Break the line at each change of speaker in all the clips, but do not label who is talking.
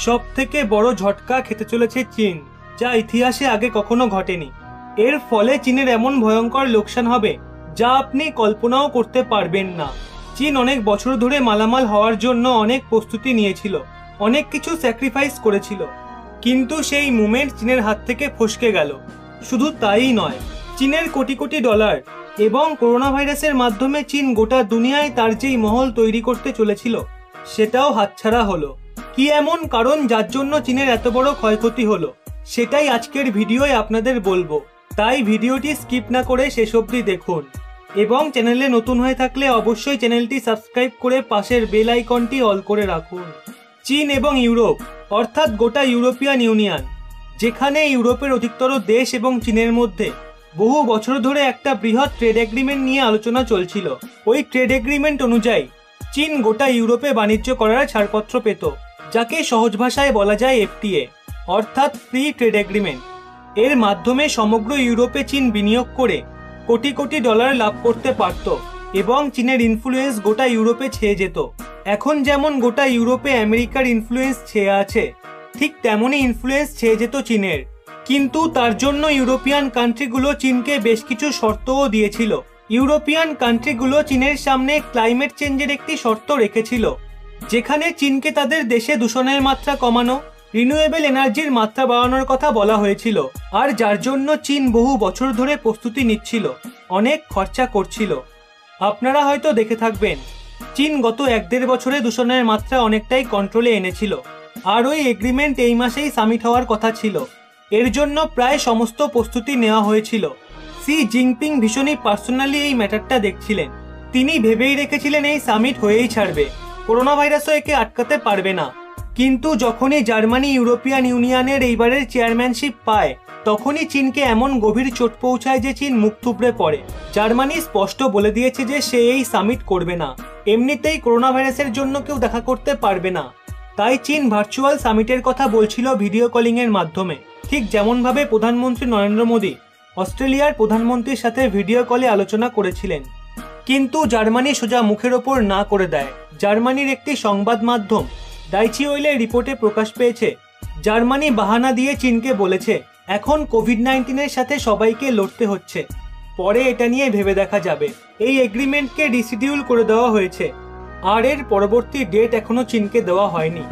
সবথেকে বড় ঝটকা খেতে চলেছে চীন, যা ইতিহাসে আগে কখনো ঘটেনি। এর ফলে চীনের এমন ভয়ঙ্কর লোকসান হবে যা আপনি কল্পনাও করতে পারবেন না। চীন অনেক বছর ধরে মালামাল হওয়ার জন্য অনেক প্রস্তুতি নিয়েছিল, অনেক কিছু স্যাক্রিফাইস করেছিল, কিন্তু সেই মুভমেন্ট চীনের হাত থেকে ফসকে গেল। শুধু তাই নয়, চীনের কোটি কোটি ডলার এবং করোনা ভাইরাসের মাধ্যমে চীন গোটা দুনিয়ায় তার যেই মহল তৈরি করতে চলেছিল সেটাও হাতছাড়া হলো। কি এমন কারণ যার জন্য চীনের এত বড় ক্ষয়ক্ষতি হলো, সেটাই আজকের ভিডিওয় আপনাদের বলবো। তাই ভিডিওটি স্কিপ না করে শেষ অবধি দেখুন এবং চ্যানেলে নতুন হয়ে থাকলে অবশ্যই চ্যানেলটি সাবস্ক্রাইব করে পাশের বেল আইকনটি অল করে রাখুন। চীন এবং ইউরোপ, অর্থাৎ গোটা ইউরোপিয়ান ইউনিয়ন, যেখানে ইউরোপের অধিকতর দেশ এবং চীনের মধ্যে বহু বছর ধরে একটা বৃহৎ ট্রেড এগ্রিমেন্ট নিয়ে আলোচনা চলছিল। ওই ট্রেড এগ্রিমেন্ট অনুযায়ী চীন গোটা ইউরোপে বাণিজ্য করার ছাড়পত্র পেত, যাকে সহজ ভাষায় বলা যায় এফটিএ, অর্থাৎ ফ্রি ট্রেড এগ্রিমেন্ট। এর মাধ্যমে সমগ্র ইউরোপে চীন বিনিয়োগ করে কোটি কোটি ডলার লাভ করতে পারত এবং চীনের ইনফ্লুয়েন্স গোটা ইউরোপে ছেয়ে যেত। এখন যেমন গোটা ইউরোপে আমেরিকার ইনফ্লুয়েন্স ছেয়ে আছে, ঠিক তেমনই ইনফ্লুয়েন্স ছেয়ে যেত চীনের। কিন্তু তার জন্য ইউরোপিয়ান কান্ট্রিগুলো চীনকে বেশ কিছু শর্তও দিয়েছিল। ইউরোপিয়ান কান্ট্রিগুলো চীনের সামনে ক্লাইমেট চেঞ্জের একটি শর্ত রেখেছিল, যেখানে চীনকে তাদের দেশে দূষণের মাত্রা কমানো, রিনিউয়েবল এনার্জির মাত্রা বাড়ানোর কথা বলা হয়েছিল, আর যার জন্য চীন বহু বছর ধরে প্রস্তুতি নিচ্ছিল, অনেক খরচা করছিল। আপনারা হয়তো দেখে থাকবেন, চীন গত 1-1.5 বছরে দূষণের মাত্রা অনেকটাই কন্ট্রোলে এনেছিল, আর ওই এগ্রিমেন্ট এই মাসেই সামিট হওয়ার কথা ছিল। এর জন্য প্রায় সমস্ত প্রস্তুতি নেওয়া হয়েছিল। শি জিনপিং ভীষণই পার্সোনালি এই ম্যাটারটা দেখছিলেন। তিনি ভেবেই রেখেছিলেন এই সামিট হয়েই ছাড়বে, করোনা ভাইরাসও একে আটকাতে পারবে না। কিন্তু যখনই জার্মানি ইউরোপিয়ান ইউনিয়নের এইবারের চেয়ারম্যানশিপ পায়, তখনই চীনকে এমন গভীর চোট পৌঁছায় যে চীন মুখ থুবড়ে পড়ে। জার্মানি স্পষ্ট বলে দিয়েছে যে সে এই সামিট করবে না, এমনিতেই করোনা ভাইরাসের জন্য কেউ দেখা করতে পারবে না। তাই চীন ভার্চুয়াল সামিটের কথা বলছিল ভিডিও কলিং এর মাধ্যমে, ঠিক যেমনভাবে প্রধানমন্ত্রী নরেন্দ্র মোদী অস্ট্রেলিয়ার প্রধানমন্ত্রীর সাথে ভিডিও কলে আলোচনা করেছিলেন। কিন্তু জার্মানি সোজা মুখের ওপর না করে দেয়। জার্মানির একটি সংবাদ মাধ্যম ডাইচি ওয়েলের রিপোর্টে প্রকাশ পেয়েছে, জার্মানি বাহানা দিয়ে চীনকে বলেছে এখন কোভিড-19 সাথে সবাইকে লড়তে হচ্ছে, পরে এটা নিয়ে ভেবে দেখা যাবে। এই এগ্রিমেন্টকে রিশিডিউল করে দেওয়া হয়েছে, আর এর পরবর্তী ডেট এখনো চীনকে দেওয়া হয়নি।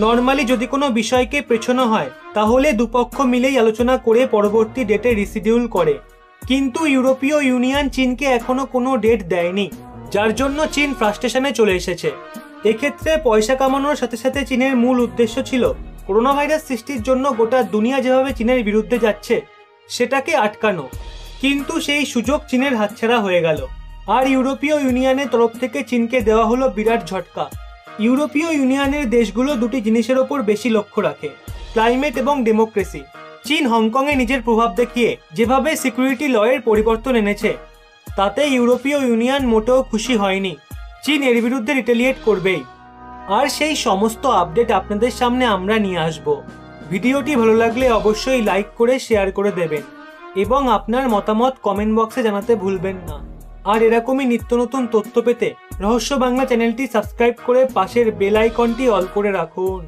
নর্মালি যদি কোনো বিষয়কে পেছানো হয় তাহলে দুপক্ষ মিলেই আলোচনা করে পরবর্তী ডেটে রিশিডিউল করে, কিন্তু ইউরোপীয় ইউনিয়ন চীনকে এখনো কোনো ডেট দেয়নি, যার জন্য চীন ফ্রাস্ট্রেশনে চলে এসেছে। এক্ষেত্রে পয়সা কামানোর সাথে সাথে চীনের মূল উদ্দেশ্য ছিল করোনা ভাইরাস সৃষ্টির জন্য গোটা দুনিয়া যেভাবে চীনের বিরুদ্ধে যাচ্ছে সেটাকে আটকানো। কিন্তু সেই সুযোগ চীনের হাতছাড়া হয়ে গেল, আর ইউরোপীয় ইউনিয়নের তরফ থেকে চীনকে দেওয়া হলো বিরাট ঝটকা। ইউরোপীয় ইউনিয়নের দেশগুলো দুটি জিনিসের ওপর বেশি লক্ষ্য রাখে, ক্লাইমেট এবং ডেমোক্রেসি। চীন হংকংয়ে নিজের প্রভাব দেখিয়ে যেভাবে সিকিউরিটি লয়ের পরিবর্তন এনেছে, তাতে ইউরোপীয় ইউনিয়ন মোটেও খুশি হয়নি। চীন এর বিরুদ্ধে রিটেলিয়েট করবেই, আর সেই সমস্ত আপডেট আপনাদের সামনে আমরা নিয়ে আসব। ভিডিওটি ভালো লাগলে অবশ্যই লাইক করে শেয়ার করে দেবেন এবং আপনার মতামত কমেন্ট বক্সে জানাতে ভুলবেন না। আর এরকমই নিত্য নতুন তথ্য পেতে রহস্য বাংলা চ্যানেলটি সাবস্ক্রাইব করে পাশের বেল আইকনটি অল করে রাখুন।